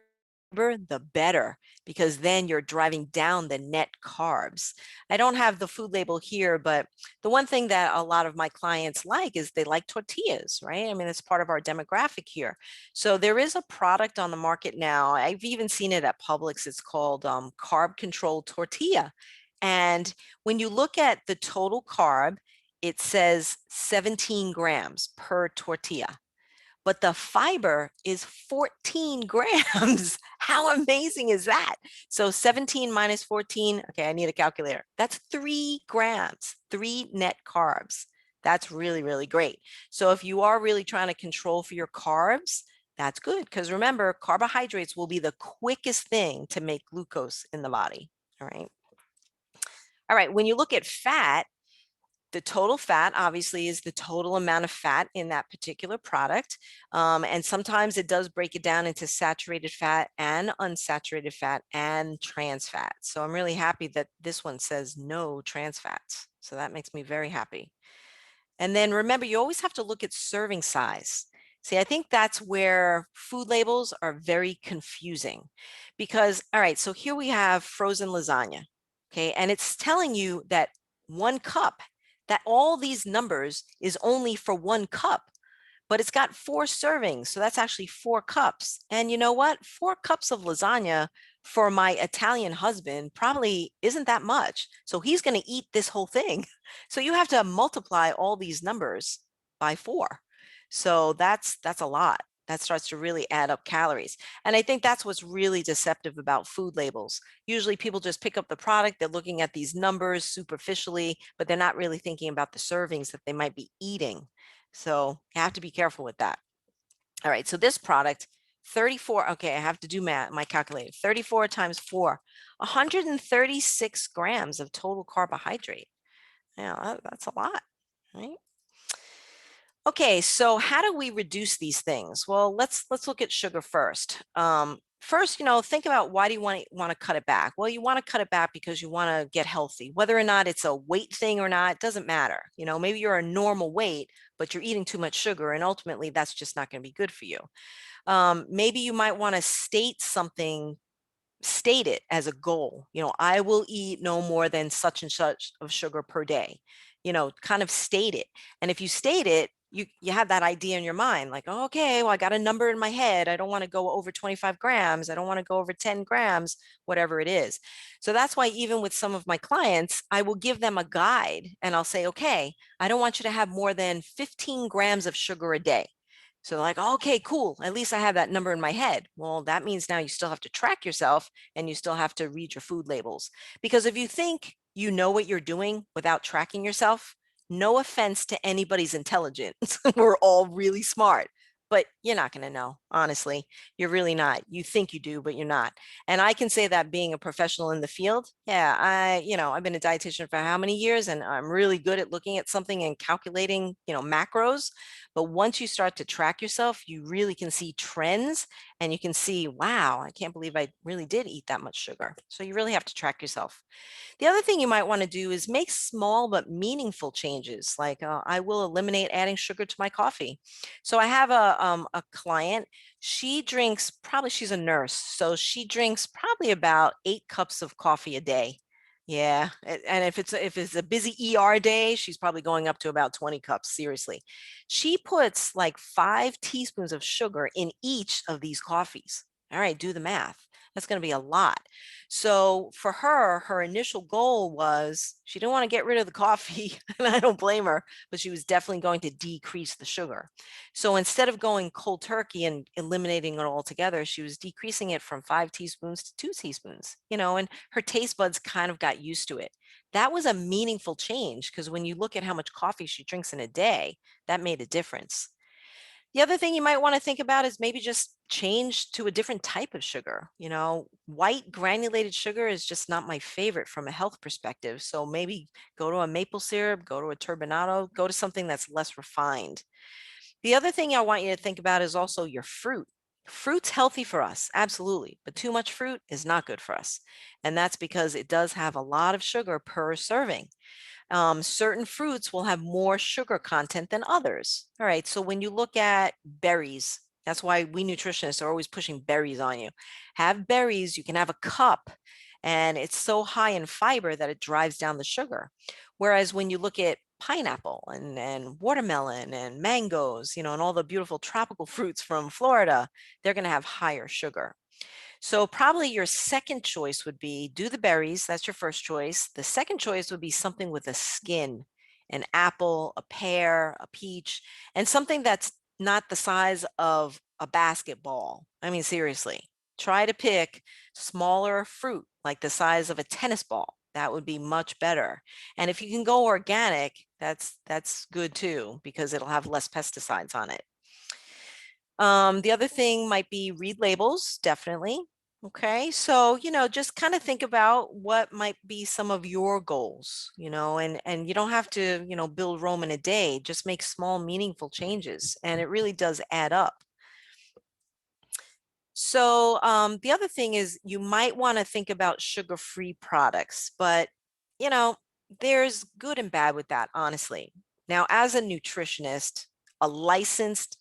the better, because then you're driving down the net carbs. I don't have the food label here, but the one thing that a lot of my clients like is they like tortillas, right? I mean, it's part of our demographic here. So there is a product on the market now. I've even seen it at Publix. It's called carb control tortilla. And when you look at the total carb, it says 17 grams per tortilla, but the fiber is 14 grams. How amazing is that? So 17 minus 14, okay, I need a calculator. That's 3 grams, 3 net carbs. That's really, really great. So if you are really trying to control for your carbs, that's good, because remember, carbohydrates will be the quickest thing to make glucose in the body. All right. All right, when you look at fat, the total fat obviously is the total amount of fat in that particular product. And sometimes it does break it down into saturated fat and unsaturated fat and trans fat. So I'm really happy that this one says no trans fats. So that makes me very happy. And then remember, you always have to look at serving size. See, I think that's where food labels are very confusing because, all right, so here we have frozen lasagna, okay, and it's telling you that 1 cup, that all these numbers is only for 1 cup, but it's got 4 servings. So that's actually 4 cups. And you know what? 4 cups of lasagna for my Italian husband probably isn't that much. So he's going to eat this whole thing. So you have to multiply all these numbers by 4. So that's a lot. That starts to really add up calories. And I think that's what's really deceptive about food labels. Usually people just pick up the product, they're looking at these numbers superficially, but they're not really thinking about the servings that they might be eating. So you have to be careful with that. All right, so this product, 34, okay, I have to do math, my calculator, 34 times 4, 136 grams of total carbohydrate. Yeah, that's a lot, right? Okay, so how do we reduce these things? Well, let's look at sugar first. First, think about why do you want to cut it back? Well, you want to cut it back because you want to get healthy. Whether or not it's a weight thing or not, it doesn't matter. Maybe you're a normal weight, but you're eating too much sugar, and ultimately that's just not going to be good for you. Maybe you might want to state it as a goal. I will eat no more than such and such of sugar per day. Kind of state it. And if you state it, you have that idea in your mind, like, oh, okay, well, I got a number in my head. I don't want to go over 25 grams. I don't want to go over 10 grams, whatever it is. So that's why even with some of my clients, I will give them a guide and I'll say, okay, I don't want you to have more than 15 grams of sugar a day. So like, okay, cool. At least I have that number in my head. Well, that means now you still have to track yourself and you still have to read your food labels. Because if you think you know what you're doing without tracking yourself, no offense to anybody's intelligence. We're all really smart, but you're not going to know. Honestly, you're really not. You think you do, but you're not. And I can say that being a professional in the field. Yeah, I've been a dietitian for how many years, and I'm really good at looking at something and calculating, macros. But once you start to track yourself, you really can see trends and you can see, wow, I can't believe I really did eat that much sugar. So you really have to track yourself. The other thing you might want to do is make small but meaningful changes. Like I will eliminate adding sugar to my coffee. So I have a client. She's a nurse, so she drinks probably about 8 cups of coffee a day. Yeah, and if it's a busy ER day, she's probably going up to about 20 cups. Seriously, she puts like 5 teaspoons of sugar in each of these coffees. All right, do the math. That's going to be a lot. So for her initial goal was she didn't want to get rid of the coffee, and I don't blame her, but she was definitely going to decrease the sugar. So instead of going cold turkey and eliminating it altogether, she was decreasing it from 5 teaspoons to 2 teaspoons, and her taste buds kind of got used to it. That was a meaningful change because when you look at how much coffee she drinks in a day, that made a difference. The other thing you might want to think about is maybe just change to a different type of sugar. White granulated sugar is just not my favorite from a health perspective. So maybe go to a maple syrup, go to a turbinado, go to something that's less refined. The other thing I want you to think about is also your fruit. Fruit's healthy for us, absolutely, but too much fruit is not good for us. And that's because it does have a lot of sugar per serving. Certain fruits will have more sugar content than others. All right, so when you look at berries, that's why we nutritionists are always pushing berries on you. Have berries, you can have a cup, and it's so high in fiber that it drives down the sugar. Whereas when you look at pineapple and watermelon and mangoes, and all the beautiful tropical fruits from Florida, they're going to have higher sugar. So probably your second choice would be do the berries. That's your first choice. The second choice would be something with a skin, an apple, a pear, a peach, and something that's not the size of a basketball. I mean, seriously, try to pick smaller fruit, like the size of a tennis ball. That would be much better. And if you can go organic, that's good too, because it'll have less pesticides on it. The other thing might be read labels, definitely. Okay, so just kind of think about what might be some of your goals, and you don't have to, build Rome in a day. Just make small, meaningful changes, and it really does add up. So the other thing is you might want to think about sugar-free products, but there's good and bad with that, honestly. Now, as a nutritionist, a licensed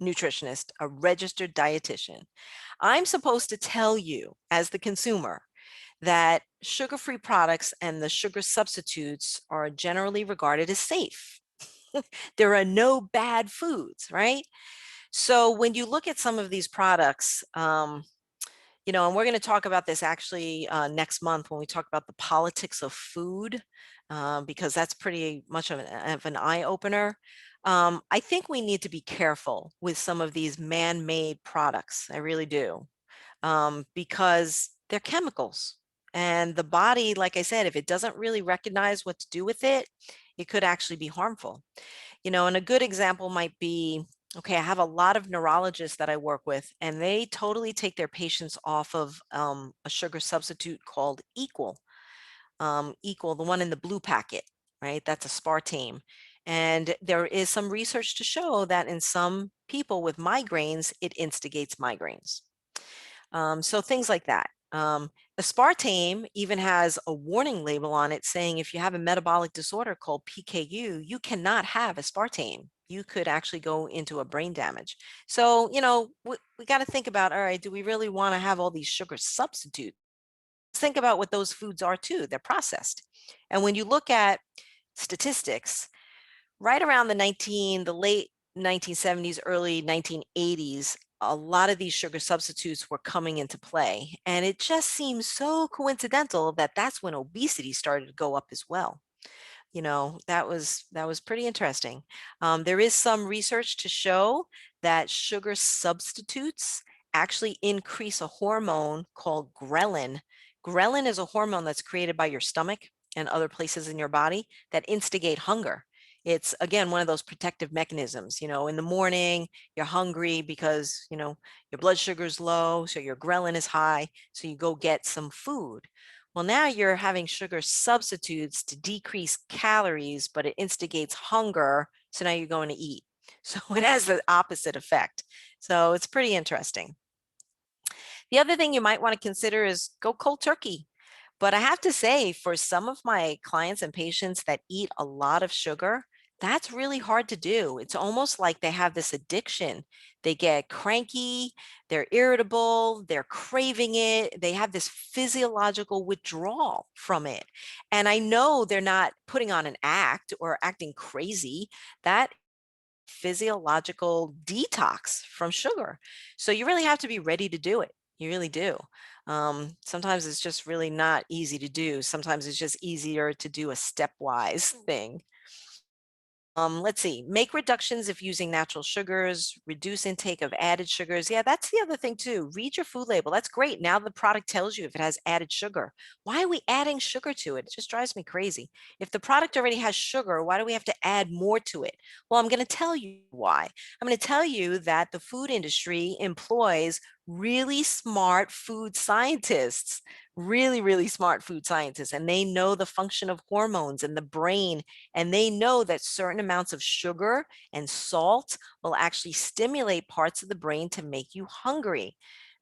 nutritionist, a registered dietitian. I'm supposed to tell you as the consumer that sugar-free products and the sugar substitutes are generally regarded as safe. There are no bad foods, right? So when you look at some of these products, and we're going to talk about this actually next month when we talk about the politics of food, because that's pretty much of an eye opener. I think we need to be careful with some of these man-made products. I really do, because they're chemicals. And the body, like I said, if it doesn't really recognize what to do with it, it could actually be harmful. And a good example might be, okay, I have a lot of neurologists that I work with, and they totally take their patients off of a sugar substitute called Equal. Equal, the one in the blue packet, right? That's aspartame. And there is some research to show that in some people with migraines, it instigates migraines. So things like that. Aspartame even has a warning label on it saying if you have a metabolic disorder called PKU, you cannot have aspartame. You could actually go into a brain damage. So, we got to think about, all right, do we really want to have all these sugar substitutes? Think about what those foods are too. They're processed. And when you look at statistics, right around the late 1970s, early 1980s, a lot of these sugar substitutes were coming into play. And it just seems so coincidental that that's when obesity started to go up as well. That was pretty interesting. There is some research to show that sugar substitutes actually increase a hormone called ghrelin. Ghrelin is a hormone that's created by your stomach and other places in your body that instigate hunger. It's again one of those protective mechanisms. In the morning, you're hungry because, your blood sugar is low, so your ghrelin is high, so you go get some food. Well, now you're having sugar substitutes to decrease calories, but it instigates hunger. So now you're going to eat. So it has the opposite effect. So it's pretty interesting. The other thing you might want to consider is go cold turkey. But I have to say, for some of my clients and patients that eat a lot of sugar, that's really hard to do. It's almost like they have this addiction. They get cranky, they're irritable, they're craving it, they have this physiological withdrawal from it. And I know they're not putting on an act or acting crazy. That physiological detox from sugar. So you really have to be ready to do it. You really do. Sometimes it's just really not easy to do. Sometimes it's just easier to do a stepwise thing. Let's see, make reductions if using natural sugars, reduce intake of added sugars. Yeah, that's the other thing too. Read your food label. That's great. Now the product tells you if it has added sugar. Why are we adding sugar to it? It just drives me crazy. If the product already has sugar, why do we have to add more to it? Well, I'm going to tell you why. I'm going to tell you that the food industry employs really smart food scientists, really, really smart food scientists, and they know the function of hormones in the brain, and they know that certain amounts of sugar and salt will actually stimulate parts of the brain to make you hungry.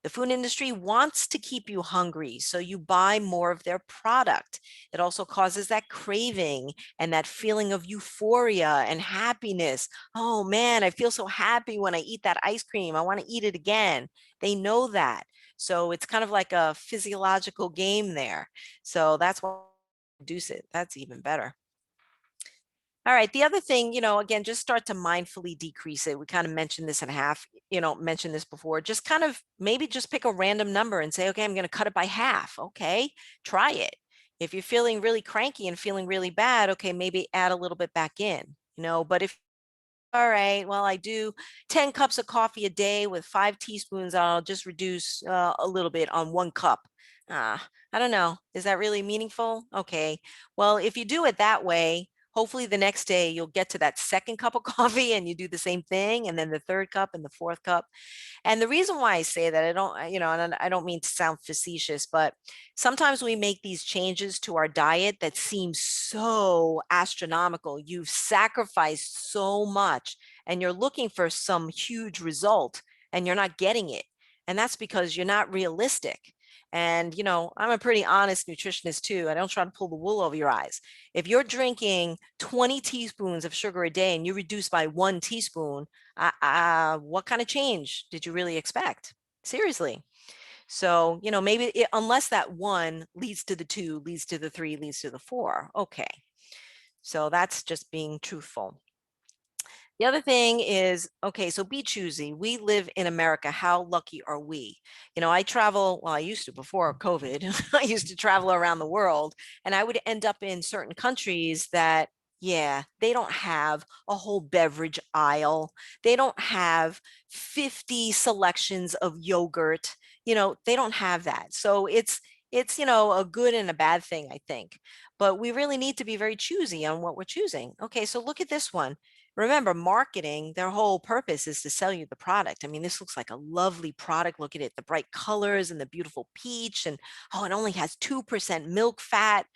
The food industry wants to keep you hungry, so you buy more of their product. It also causes that craving and that feeling of euphoria and happiness. Oh man, I feel so happy when I eat that ice cream. I want to eat it again. They know that. So it's kind of like a physiological game there. So that's why I reduce it. That's even better. All right. The other thing, again, just start to mindfully decrease it. We kind of mentioned this in half, mentioned this before. Just kind of maybe just pick a random number and say, okay, I'm going to cut it by half. Okay. Try it. If you're feeling really cranky and feeling really bad, okay, maybe add a little bit back in, but if all right, well, I do 10 cups of coffee a day with 5 teaspoons. I'll just reduce a little bit on 1 cup. I don't know. Is that really meaningful? Okay. Well, if you do it that way, hopefully the next day you'll get to that second cup of coffee and you do the same thing, and then the third cup and the fourth cup. And the reason why I say that, I don't, and I don't mean to sound facetious, but sometimes we make these changes to our diet that seem so astronomical. You've sacrificed so much and you're looking for some huge result and you're not getting it. And that's because you're not realistic. And, I'm a pretty honest nutritionist too. I don't try to pull the wool over your eyes. If you're drinking 20 teaspoons of sugar a day and you reduce by 1 teaspoon, what kind of change did you really expect? Seriously. So, maybe unless that one leads to the two, leads to the three, leads to the four. Okay. So that's just being truthful. The other thing is, okay, so be choosy. We live in America. How lucky are we? I travel, well, I used to before COVID, I used to travel around the world, and I would end up in certain countries that, yeah, they don't have a whole beverage aisle. They don't have 50 selections of yogurt. They don't have that. So it's a good and a bad thing, I think. But we really need to be very choosy on what we're choosing. Okay, so look at this one. Remember, marketing, their whole purpose is to sell you the product. I mean, this looks like a lovely product. Look at it, the bright colors and the beautiful peach. And oh, it only has 2% milk fat.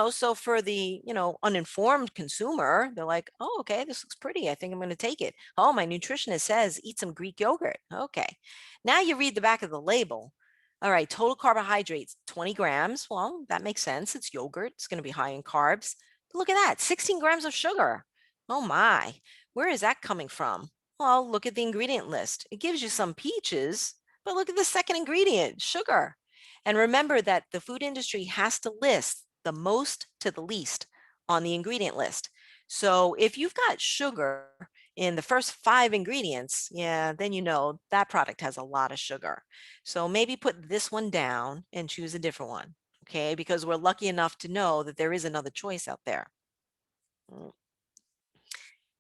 So for the, uninformed consumer, they're like, oh, okay, this looks pretty. I think I'm going to take it. Oh, my nutritionist says eat some Greek yogurt. Okay. Now you read the back of the label. All right, total carbohydrates, 20 grams. Well, that makes sense. It's yogurt. It's going to be high in carbs. But look at that, 16 grams of sugar. Oh my, where is that coming from? Well, look at the ingredient list. It gives you some peaches, but look at the second ingredient, sugar. And remember that the food industry has to list the most to the least on the ingredient list. So if you've got sugar in the first 5 ingredients, yeah, then that product has a lot of sugar. So maybe put this one down and choose a different one, okay? Because we're lucky enough to know that there is another choice out there. Mm.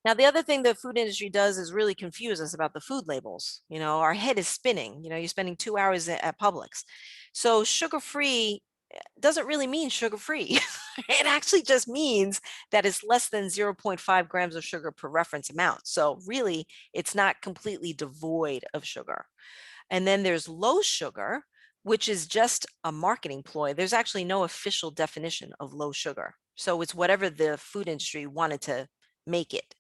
Now, the other thing the food industry does is really confuse us about the food labels. Our head is spinning. You're spending 2 hours at Publix. So sugar-free doesn't really mean sugar-free. It actually just means that it's less than 0.5 grams of sugar per reference amount. So really, it's not completely devoid of sugar. And then there's low sugar, which is just a marketing ploy. There's actually no official definition of low sugar. So it's whatever the food industry wanted to make it.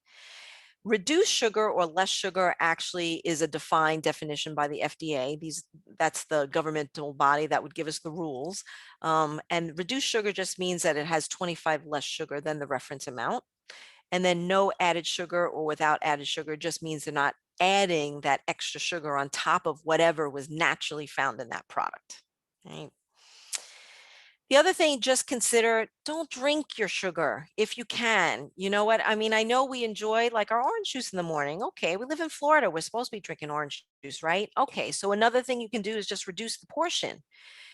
Reduced sugar or less sugar actually is a defined definition by the FDA. That's the governmental body that would give us the rules. And reduced sugar just means that it has 25 less sugar than the reference amount. And then no added sugar or without added sugar just means they're not adding that extra sugar on top of whatever was naturally found in that product. Right? The other thing, just consider, don't drink your sugar if you can. You know what? I mean, I know we enjoy like our orange juice in the morning. Okay, we live in Florida. We're supposed to be drinking orange juice, right? Okay, so another thing you can do is just reduce the portion.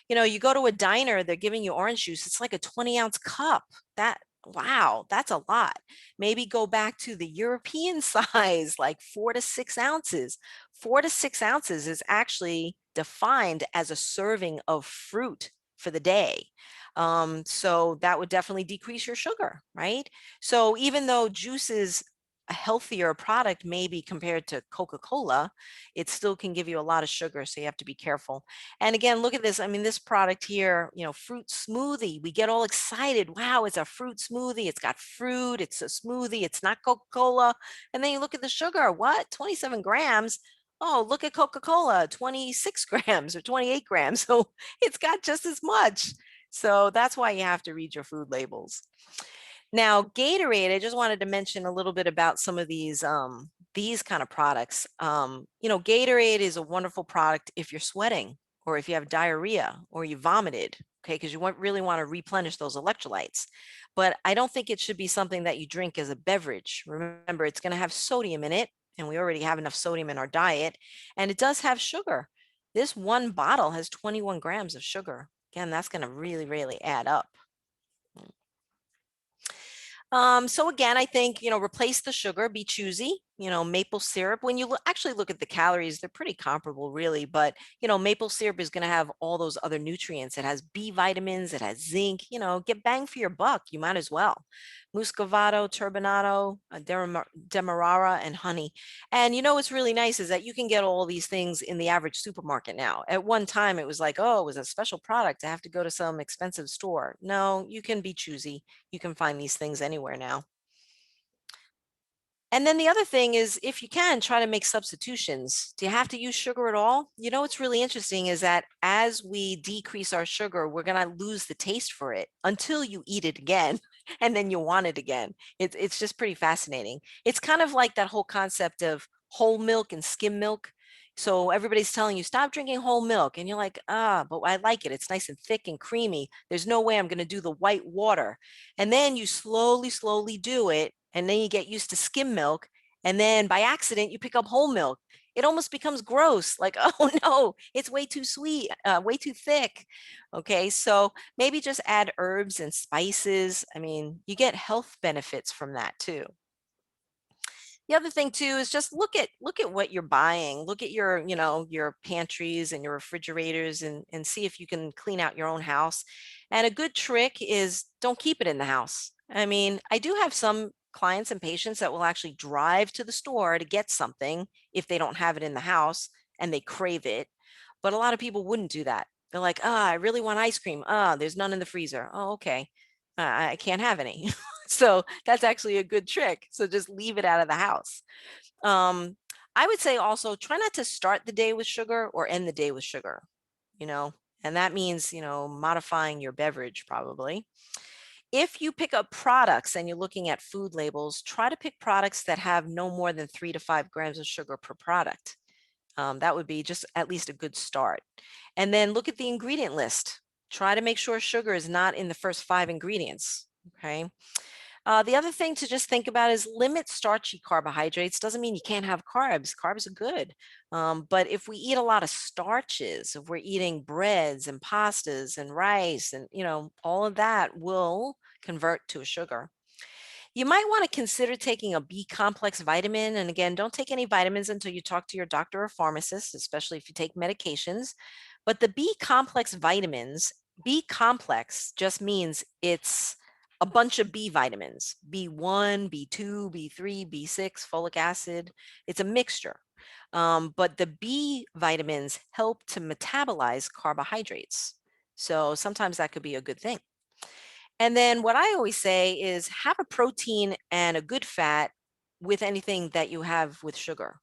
You go to a diner, they're giving you orange juice. It's like a 20-ounce cup. Wow, that's a lot. Maybe go back to the European size, like 4 to 6 ounces. 4 to 6 ounces is actually defined as a serving of fruit for the day. So that would definitely decrease your sugar, right? So even though juice is a healthier product, maybe compared to Coca-Cola, it still can give you a lot of sugar. So you have to be careful. And again, look at this. I mean, this product here, fruit smoothie. We get all excited. Wow, it's a fruit smoothie. It's got fruit. It's a smoothie. It's not Coca-Cola. And then you look at the sugar. What? 27 grams. Oh, look at Coca-Cola, 26 grams or 28 grams. So it's got just as much. So that's why you have to read your food labels. Now, Gatorade, I just wanted to mention a little bit about some of these kind of products. Gatorade is a wonderful product if you're sweating or if you have diarrhea or you vomited, okay, because you really want to replenish those electrolytes. But I don't think it should be something that you drink as a beverage. Remember, it's going to have sodium in it, and we already have enough sodium in our diet, and it does have sugar. This one bottle has 21 grams of sugar. Again, that's going to really, really add up. So again, I think, replace the sugar, be choosy, maple syrup. When you actually look at the calories, they're pretty comparable really, but, maple syrup is going to have all those other nutrients. It has B vitamins, it has zinc, get bang for your buck. You might as well. Muscovado, turbinado, demerara, and honey. And what's really nice is that you can get all these things in the average supermarket now. At one time, it was like, oh, it was a special product. I have to go to some expensive store. No, you can be choosy. You can find these things anywhere now. And then the other thing is, if you can, try to make substitutions. Do you have to use sugar at all? You know, what's really interesting is that as we decrease our sugar, we're going to lose the taste for it until you eat it again, and then you want it again. It's just pretty fascinating. It's kind of like that whole concept of whole milk and skim milk. So everybody's telling you, stop drinking whole milk. And you're like, but I like it. It's nice and thick and creamy. There's no way I'm going to do the white water. And then you slowly do it. And then you get used to skim milk. And then by accident, you pick up whole milk. It almost becomes gross. Like, oh no, it's way too sweet, way too thick. Okay, so maybe just add herbs and spices. I mean, you get health benefits from that too. The other thing too is just look at what you're buying. Look at your, your pantries and your refrigerators, and see if you can clean out your own house. And a good trick is don't keep it in the house. I mean, I do have some clients and patients that will actually drive to the store to get something if they don't have it in the house and they crave it. But a lot of people wouldn't do that. They're like, I really want ice cream. There's none in the freezer. Oh, okay. I can't have any. So that's actually a good trick. So just leave it out of the house. Um, I would say also try not to start the day with sugar or end the day with sugar, you know, and that means, modifying your beverage probably. If you pick up products and you're looking at food labels, try to pick products that have no more than 3 to 5 grams of sugar per product. That would be just at least a good start. And then look at the ingredient list. Try to make sure sugar is not in the first 5 ingredients. Okay. The other thing to just think about is limit starchy carbohydrates. Doesn't mean you can't have carbs. Carbs are good. But if we eat a lot of starches, if we're eating breads and pastas and rice and, all of that will convert to a sugar. You might want to consider taking a B complex vitamin. And again, don't take any vitamins until you talk to your doctor or pharmacist, especially if you take medications. But the B complex vitamins, B complex just means it's a bunch of B vitamins, B1, B2, B3, B6, folic acid. It's a mixture. But the B vitamins help to metabolize carbohydrates. So sometimes that could be a good thing. And then what I always say is have a protein and a good fat with anything that you have with sugar.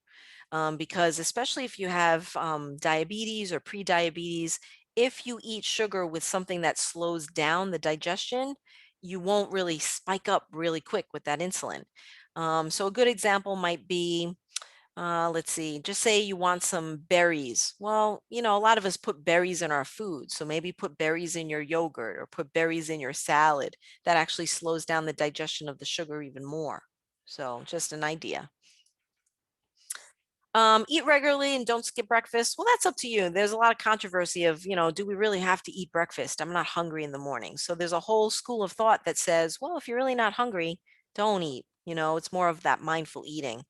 Because especially if you have diabetes or pre-diabetes, if you eat sugar with something that slows down the digestion, you won't really spike up really quick with that insulin. So a good example might be, let's see, just say you want some berries. Well, a lot of us put berries in our food. So maybe put berries in your yogurt or put berries in your salad. That actually slows down the digestion of the sugar even more. So just an idea. Eat regularly and don't skip breakfast. Well, that's up to you. There's a lot of controversy of, do we really have to eat breakfast? I'm not hungry in the morning. So there's a whole school of thought that says, well, if you're really not hungry, don't eat. It's more of that mindful eating.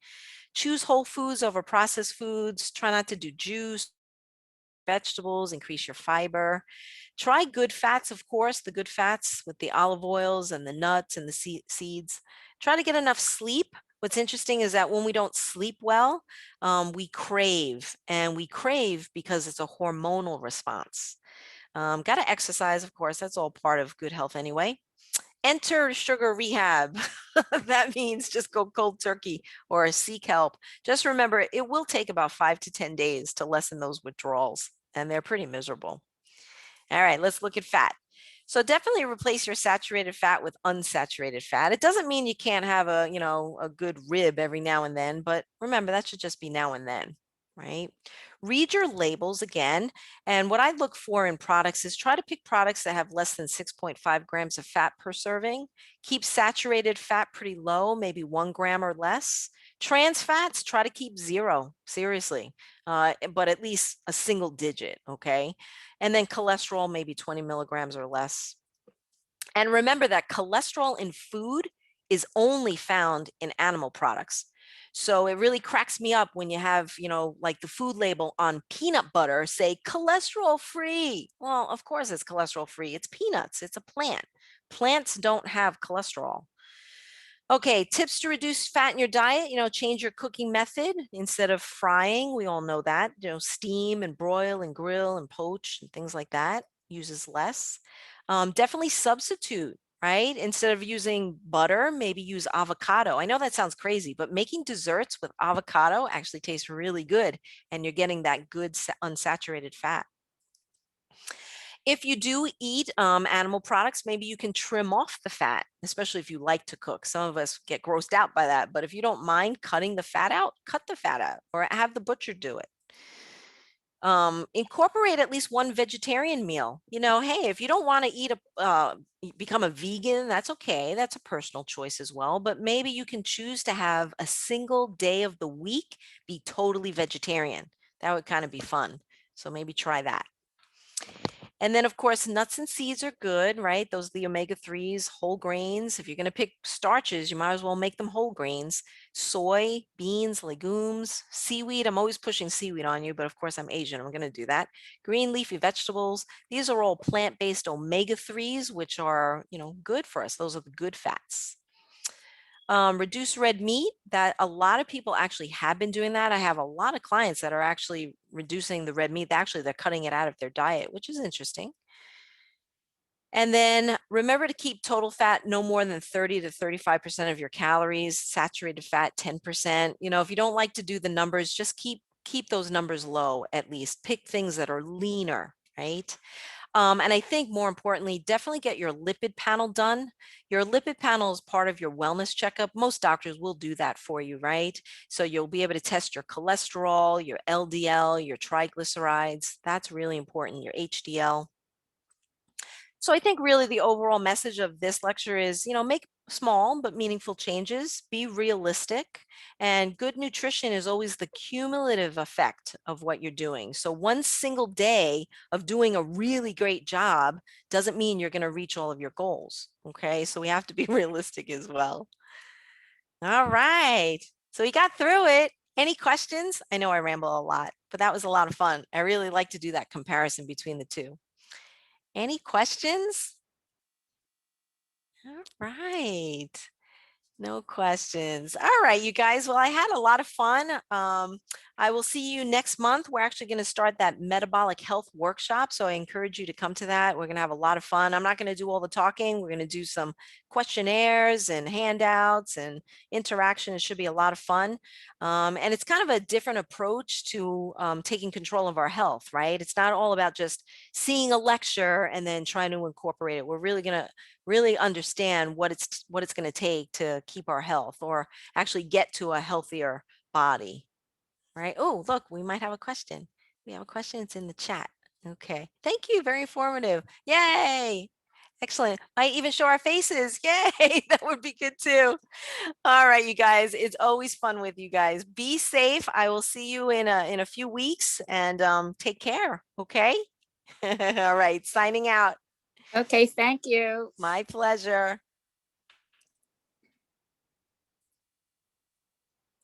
Choose whole foods over processed foods. Try not to do juice, vegetables, increase your fiber. Try good fats, of course, the good fats with the olive oils and the nuts and the seeds. Try to get enough sleep. What's interesting is that when we don't sleep well, we crave, and we crave because it's a hormonal response. Got to exercise, of course. That's all part of good health anyway. Enter sugar rehab. That means just go cold turkey or seek help. Just remember, it will take about 5 to 10 days to lessen those withdrawals, and they're pretty miserable. All right, let's look at fat. So definitely replace your saturated fat with unsaturated fat. It doesn't mean you can't have a good rib every now and then, but remember that should just be now and then, right? Read your labels again. And what I look for in products is try to pick products that have less than 6.5 grams of fat per serving. Keep saturated fat pretty low, maybe 1 gram or less. Trans fats, try to keep zero, seriously, but at least a single digit, okay? And then cholesterol, maybe 20 milligrams or less. And remember that cholesterol in food is only found in animal products. So it really cracks me up when you have, like the food label on peanut butter say cholesterol free. Well, of course it's cholesterol free. It's peanuts, it's a plant. Plants don't have cholesterol. Okay, tips to reduce fat in your diet, change your cooking method instead of frying. We all know that, steam and broil and grill and poach and things like that uses less. Definitely substitute, right? Instead of using butter, maybe use avocado. I know that sounds crazy, but making desserts with avocado actually tastes really good, and you're getting that good unsaturated fat. If you do eat animal products, maybe you can trim off the fat, especially if you like to cook. Some of us get grossed out by that, but if you don't mind cutting the fat out, cut the fat out or have the butcher do it. Incorporate at least one vegetarian meal. Hey, if you don't want to become a vegan, that's okay. That's a personal choice as well. But maybe you can choose to have a single day of the week be totally vegetarian. That would kind of be fun. So maybe try that. And then, of course, nuts and seeds are good, right? Those are the omega-3s, whole grains. If you're going to pick starches, you might as well make them whole grains. Soy, beans, legumes, seaweed. I'm always pushing seaweed on you, but of course, I'm Asian. I'm going to do that. Green leafy vegetables. These are all plant-based omega-3s, which are, good for us. Those are the good fats. Reduce red meat. That a lot of people actually have been doing that. I have a lot of clients that are actually reducing the red meat. Actually, they're cutting it out of their diet, which is interesting. And then remember to keep total fat no more than 30 to 35% of your calories, saturated fat 10%. If you don't like to do the numbers, just keep those numbers low at least. Pick things that are leaner, right? And I think more importantly, definitely get your lipid panel done. Your lipid panel is part of your wellness checkup. Most doctors will do that for you, right? So you'll be able to test your cholesterol, your LDL, your triglycerides. That's really important, your HDL. So I think really the overall message of this lecture is, make small but meaningful changes, be realistic, and good nutrition is always the cumulative effect of what you're doing. So one single day of doing a really great job doesn't mean you're going to reach all of your goals. Okay, so we have to be realistic as well. All right, so we got through it. Any questions? I know I ramble a lot, but that was a lot of fun. I really like to do that comparison between the two. Any questions? All right. No questions. All right, you guys. Well, I had a lot of fun. I will see you next month. We're actually going to start that metabolic health workshop. So I encourage you to come to that. We're going to have a lot of fun. I'm not going to do all the talking. We're going to do some questionnaires and handouts and interaction. It should be a lot of fun. And it's kind of a different approach to taking control of our health, right? It's not all about just seeing a lecture and then trying to incorporate it. We're really going to really understand what it's going to take to keep our health or actually get to a healthier body, right? Oh, look, we might have a question. We have a question. It's in the chat. Okay. Thank you. Very informative. Yay. Excellent. Might even show our faces. Yay. That would be good too. All right, you guys. It's always fun with you guys. Be safe. I will see you in a few weeks and take care. Okay. All right. Signing out. Okay, thank you. My pleasure.